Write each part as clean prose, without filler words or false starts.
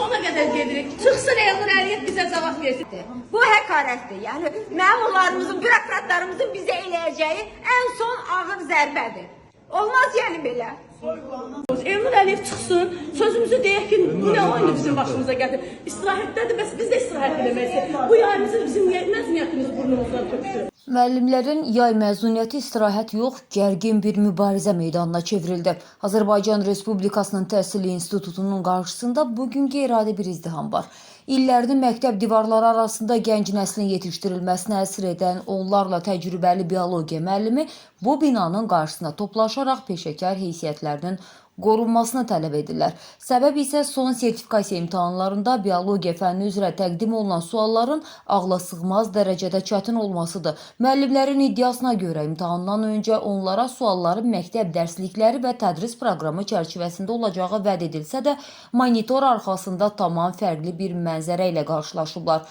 sona qədər gedirik. Çıxsın Elnur Əliyev bizə cavab versin. Bu həqarətdir. Yəni məmurlarımızın, bürokratlarımızın bizə eləyəcəyi ən son ağır zərbədir. Olmaz yəni belə. Elnur Əliyev çıxsın, sözümüzü deyək ki, bu nə oyunu bizim başımıza gəlir. İstirahətdədir, bəs biz də istirahət eləməkdir. Bu yayımızı bizim məzuniyyətimiz burnumuzdan tökdü. Müəllimlərin yay məzuniyyəti istirahət yox, gərgin bir mübarizə meydanına çevrildi. Azərbaycan Respublikasının Təhsil İnstitutunun qarşısında bugün qeyri-adi bir izdiham var. İllərini məktəb divarları arasında gənc nəslin yetişdirilməsinə əsr edən onlarla təcrübəli biologiya müəllimi bu binanın qarşısına toplaşaraq peşəkar heysiyyətlərinin qorunmasını tələb edirlər. Səbəb isə son sertifikasiya imtahanlarında biologiya fənni üzrə təqdim olunan sualların ağla sığmaz dərəcədə çətin olmasıdır. Müəllimlərin iddiasına görə imtahandan öncə onlara sualların məktəb dərslikləri və tədris proqramı çərçivəsində olacağı vəd edilsə də, monitor arxasında tamam fərqli bir mənzərə ilə qarşılaşıblar.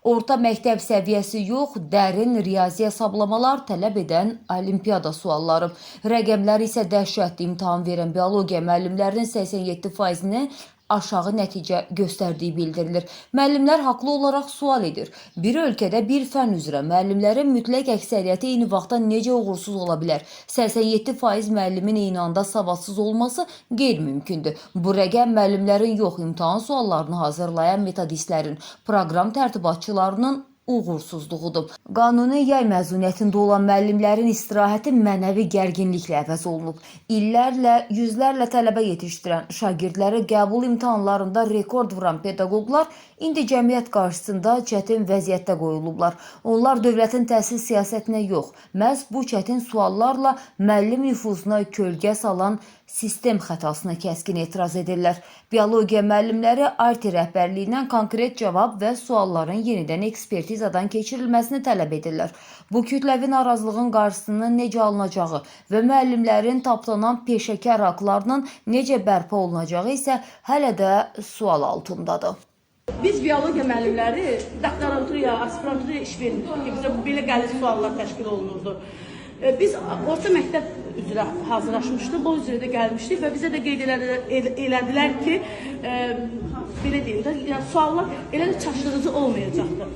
Orta məktəb səviyyəsi yox, dərin riyazi hesablamalar tələb edən olimpiada sualları. Rəqəmlər isə dəhşətli. İmtahan verən biologiya müəllimlərinin 87%-ni aşağı nəticə göstərdiyi bildirilir. Müəllimlər haqlı olaraq sual edir. Bir ölkədə bir fənn üzrə müəllimlərin mütləq əksəriyyəti eyni vaxtda necə uğursuz ola bilər? 87% müəllimin eyni anda savadsız olması qeyri-mümkündür. Bu rəqəm müəllimlərin yox, imtahan suallarını hazırlayan metodistlərin, proqram tərtibatçılarının uğursuzluğudur. Qanuni yay məzuniyyətində olan müəllimlərin istirahəti mənəvi gərginliklə əvəz olunub. İllərlə, yüzlərlə tələbə yetişdirən, şagirdləri qəbul imtahanlarında rekord vuran pedaqoqlar indi cəmiyyət qarşısında çətin vəziyyətdə qoyulublar. Onlar dövlətin təhsil siyasətinə yox, məhz bu çətin suallarla müəllim nüfuzuna kölgə salan sistem xətasına kəskin etiraz edirlər. Biologiya müəllimləri ARTİ rəhbərliyindən konkret cavab və sualların yenidən ekspertizadan keçirilməsini tələb edirlər. Bu kütləvi narazılığın qarşısının necə alınacağı və müəllimlərin tapdanan peşəkar haqlarının necə bərpa olunacağı isə hələ də sual altındadır. Biz biologiya müəllimləri doktorantura, aspirantura iş vermirdik ki, bizə belə qəliz suallar təşkil olunurdu. Biz orta məktəb üzrə hazırlaşmışdıq, o üzrə də gəlmişdik və bizə də qeyd elədilər ki, belə deyim də, yəni suallar elə də çaşdırıcı olmayacaqdır.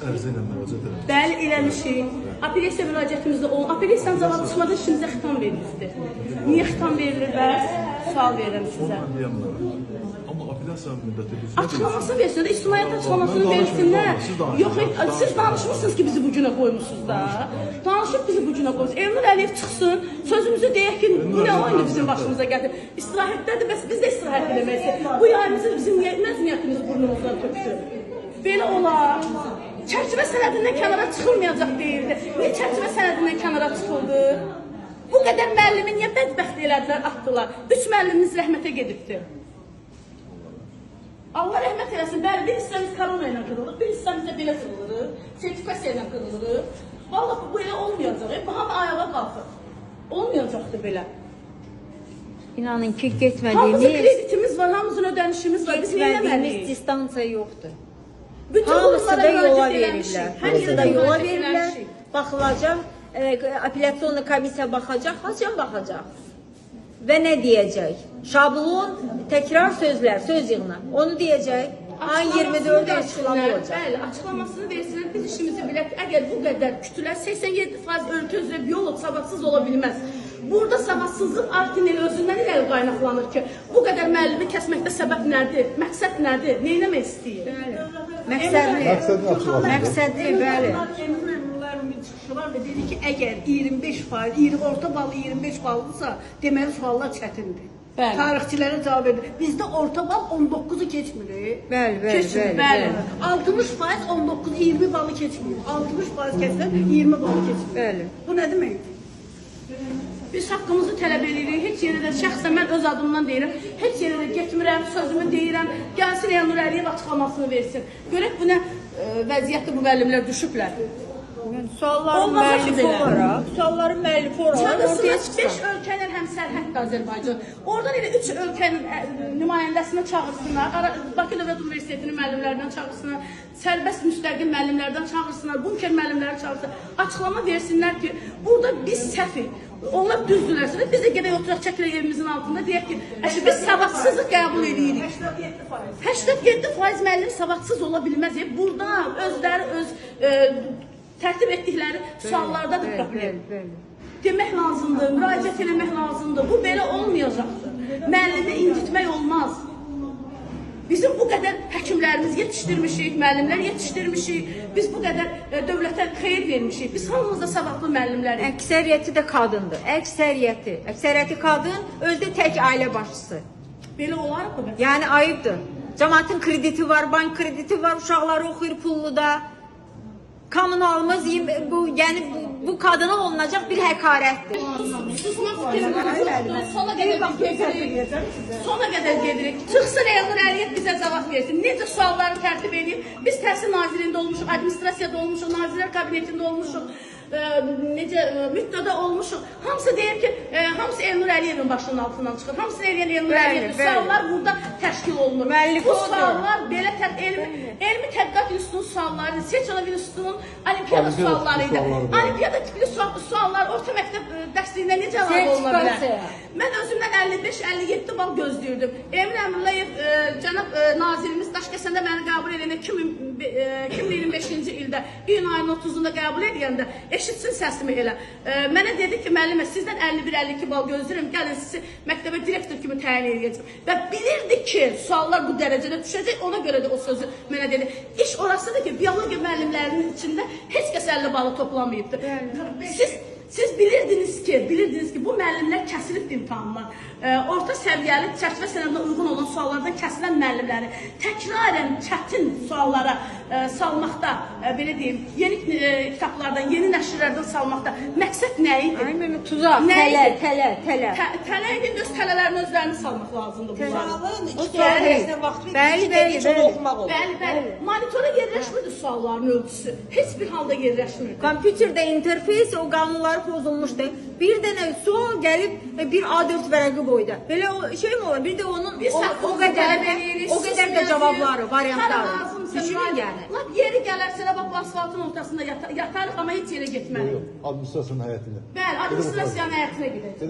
Ərizə ilə müraciət edin. Bəli, eləmişik. Apellyasiya müraciətimizdə olun. Apellyasiyanın cavab çıxmadan işimizə xitam verilmişdir. Niyə xitam verilir bəs? Sual verirəm sizə. Amma apellyasiyanın müddəti biz... Açıqlamasını versin də, ictimaiyyət açıqlamasını versinlər. Yox, siz danışmışsınız ki, bizi bu günə qoymuşsunuz da. Danışıb bizi bu günə qoymuşsunuz. Elnur Əliyev çıxsın, sözümüzü deyək ki, bu nə oyunu bizim başımıza gəlir. İstirahətdədir, bəs biz də istirahət eləməkdir. Bu yayımızı bizim məzuniyyətimiz burnumuzdan tökdü. Belə olar. Çərçivə sənədindən kənara çıxılmayacaq deyildi. Niyə çərçivə sənədindən kənara çıxıldı? Bu qədər müəllimi niyə bədbəxt elədilər, atdılar? 3 müəllimimiz rəhmətə gedibdir. Allah rəhmət eləsin. Bəli, bir hissəmiz korona ilə qırılır, bir hissəmiz də belə qırılır, sertifikasiya ilə qırılır. Vallahi bu elə olmayacaq. Bu hamı ayağa qalxır. Olmayacaqdır belə. İnanın ki, getmədiyimiz... Hamımızın kreditimiz var, hamımızın ödənişimiz var. Biz Getmədiyimiz distansiya yoxdur. Bütün Hamısı da yola verirlər. verirlər. Hamısı da yola verirlər. Baxılacaq, apellyasiya komissiya baxacaq, haçan baxacaq. Və nə deyəcək? Şablon, təkrar sözlər, söz yığına. Onu deyəcək. Ayın 24-də açıqlama olacaq. Bəli, açıqlamasını versinlər, biz işimizi bilək. Əgər bu qədər kütülər 87% ölkə üzrə biolog savadsız ola bilməz. Burada savadsızlıq ARTİ-nin özündən irəli qaynaqlanır ki, bu qədər müəllimi kəsməkdə səbəb nədir? Məqsəd nədir? Nə etmək istəyir? Məqsədli, bəli. Çıxışı var və dedi ki, əgər 25%, orta balı 25 ballısa, deməli suallar çətindir. Tarixçilərə cavab verir. Bizdə orta bal 19'u keçmir. Bəli. 60% 19, 20 balı keçmir. 60% keçsən 20 balı keçmir. Bəli. Bu nə deməkdir? Biz haqqımızı tələb edirik. Heç yerə də şəxsən mən öz adımdan deyirəm. Heç yerə də getmirəm, sözümü deyirəm. Gəlsin Elnur Əliyev açıqlamasını versin. Görək bu nə vəziyyətdə bu müəllimlər düşüblər. Sualların müəllifi olaraq ortaya çıxsın. 5 ölkələr həmsərlik sərhəddə Azərbaycan. Oradan elə 3 ölkənin nümayəndəsini çağırsınlar, Bakı Dövlət Universitetinin müəllimlərindən çağırsınlar, sərbəst müstəqil müəllimlərdən çağırsınlar, bunker müəllimləri çağırsınlar, açıqlama versinlər ki, burada biz səhvik. Onlar düzdürlərsə də biz də gedək oturaq çəkilək evimizin altında deyək ki, biz savadsızlıq qəbul edirik. 87% müəllim savadsız ola bilməz. Burada özləri öz tərtib etdikləri suallarda da problem. Demək lazımdır, müraciət eləmək lazımdır. Bu belə olmayacaqdır. Müəllimi incitmək olmaz. Bizim bu qədər həkimlərimiz yetişdirmişik, müəllimlər yetişdirmişik, biz bu qədər dövlətə xeyir vermişik. Biz hamımız da savadlı müəllimlərik. Əksəriyyəti də qadındır. Əksəriyyəti qadın, özü də tək ailə başçısı. Belə olar mı? Yəni ayıbdır. Cəmaətin krediti var, bank krediti var, uşaqları oxuyur pullu da. Kommunalımız bu, yəni bu qadına olunacaq bir həqarətdir. Susmaq istəyirəm. Sona qədər gedirik. Çıxsın Elnur Əliyev bizə cavab versin. Necə sualları tərtib edib? Biz Təhsil Nazirliyində olmuşuq, administrasiyada olmuşuq, Nazirlər Kabinetində olmuşuq, necə müddədə olmuşuq. Hamısı deyir ki, hamısı Elnur Əliyevin başının altından çıxır. Hamısını eləyən Elnur Əliyevdir. Suallar burada təşkil olunur. Bu suallar belə elmi tədqiqat institutunun sualları, Seçilov institutunun olimpiyada sualları idi. Olimpiyada tipli suallar orta məktəb dərsliyindən necə əlavə oluna bilər? Mən özümdən 55-57 bal gözləyirdim. Emin Əmrullayev, cənab nazirimiz Daşkəsəndə məni qəbul edəndə 2025-ci ildə iyun ayının 30-unda qəbul edəndə eşitsin səsimi elə. Mənə dedi ki, müəllimə sizdən 51-52 bal gözləyirəm, gəlin sizi məktəbə direktor kimi təyin edəcəm. Və bilirdi ki, suallar bu dərəcədə düşəcək, ona görə də o sözü mənə dedi. İş orasıdır ki, biologiya müəllimlərinin içində heç kəs 50 balı toplamayıbdır. Siz bilirdiniz ki, bu müəllimlər kəsilib imtahanlar. Orta səviyyəli çərçivə sənədinə uyğun olan suallardan kəsilən müəllimləri təkrarən çətin suallara salmaqda, belə deyim, yeni kitablardan, yeni nəşrlərdən salmaqda məqsəd nə idi? Tuzaq, tələ. Tələ idi, öz tələlərini özlərini salmaq lazımdır bunların. Bəli. Monitora yerləşmirdi sualların ölçüsü. Heç bir halda yerləşmirdi. Kompüterdə interfeys o qanunları pozulmuşdu. Bir dənə sual gəlib bir A4 vərəqi boyda. Belə şey mi olur? Bir də onun o qədər də cavabları, variantları. Düşünün yəni. Lap yeri gələrsə, bax asfaltın ortasında yatarıq, amma heç yerə getmərik. Administrasiyanın həyətinə. Bəli, administrasiyanın həyətinə gedəcək.